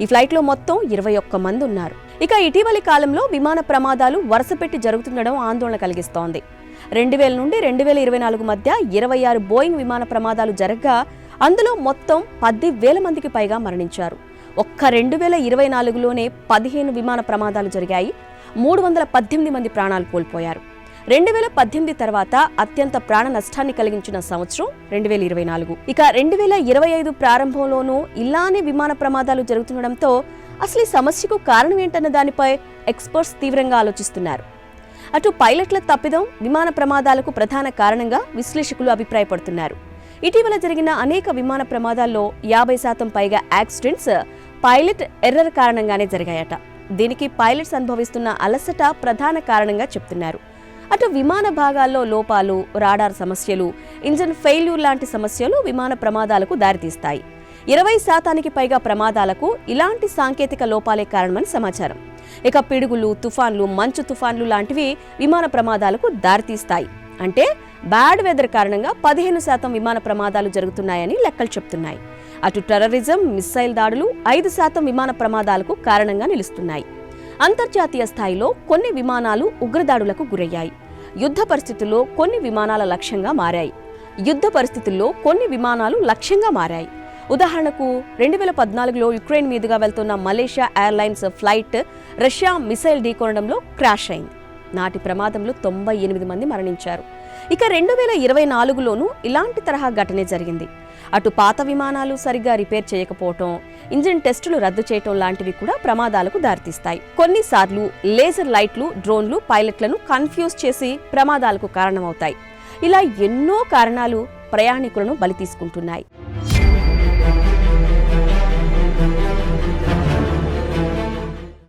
ఈ ఫ్లైట్లో మొత్తం 21 మంది ఉన్నారు. ఇక ఇటీవలి కాలంలో విమాన ప్రమాదాలు వరుసపెట్టి జరుగుతుండడం ఆందోళన కలిగిస్తోంది. 2000 నుండి 2024 మధ్య 26 బోయింగ్ విమాన ప్రమాదాలు జరగగా అందులో మొత్తం 10,000 మందికి పైగా మరణించారు. ఒక్క 2024లోనే 15 విమాన ప్రమాదాలు జరిగాయి. 318 మంది ప్రాణాలు కోల్పోయారు. 2018 తర్వాత అత్యంత ప్రాణ నష్టాన్ని కలిగించిన సంవత్సరం 2024. ఇక 2025 ప్రారంభంలోనూ ఇలానే విమాన ప్రమాదాలు జరుగుతుండటంతో అసలు ఈ సమస్యకు కారణం ఏంటన్న దానిపై ఎక్స్పర్ట్స్ తీవ్రంగా ఆలోచిస్తున్నారు. అటు పైలట్ల తప్పిదం విమాన ప్రమాదాలకు ప్రధాన కారణంగా విశ్లేషకులు అభిప్రాయపడుతున్నారు. ఇటీవల జరిగిన అనేక విమాన ప్రమాదాల్లో 50% పైగా యాక్సిడెంట్స్ పైలట్ ఎర్రర్ కారణంగానే జరిగాయట. దీనికి పైలట్స్ అనుభవిస్తున్న అలసట ప్రధాన కారణంగా చెప్తున్నారు. అటు విమాన భాగాల్లో లోపాలు, రాడార్ సమస్యలు, ఇంజన్ ఫెయిల్యూర్ లాంటి సమస్యలు విమాన ప్రమాదాలకు దారితీస్తాయి. 20% పైగా ప్రమాదాలకు ఇలాంటి సాంకేతిక లోపాలే కారణమని సమాచారం. ఇక పిడుగులు, తుఫాన్లు, మంచు తుఫాన్లు లాంటివి విమాన ప్రమాదాలకు దారితీస్తాయి. అంటే బ్యాడ్ వెదర్ కారణంగా 15% విమాన ప్రమాదాలు జరుగుతున్నాయని లెక్కలు చెప్తున్నాయి. అటు టెర్రరిజం, మిస్సైల్ దాడులు 5% విమాన ప్రమాదాలకు కారణంగా నిలుస్తున్నాయి. అంతర్జాతీయ స్థాయిలో కొన్ని విమానాలు ఉగ్రదాడులకు గురయ్యాయి. యుద్ధ పరిస్థితుల్లో కొన్ని విమానాల లక్ష్యంగా మారాయి. ఉదాహరణకు 2014లో యుక్రెయిన్ మీదుగా వెళ్తున్న Malaysia airlines flight Russia missile ఢీకొనడంలో క్రాష్ అయింది. నాటి ప్రమాదంలో 98 మంది మరణించారు. ఇక 2024లోనూ ఇలాంటి తరహా ఘటనే జరిగింది. అటు పాత విమానాలు సరిగ్గా రిపేర్ చేయకపోవటం, ఇంజిన్ టెస్టులు రద్దు చేయటం లాంటివి కూడా ప్రమాదాలకు దారితీస్తాయి. కొన్నిసార్లు లేజర్ లైట్లు, డ్రోన్లు పైలట్లను కన్ఫ్యూజ్ చేసి ప్రమాదాలకు కారణమవుతాయి. ఇలా ఎన్నో కారణాలు ప్రయాణికులను బలి తీసుకుంటున్నాయి.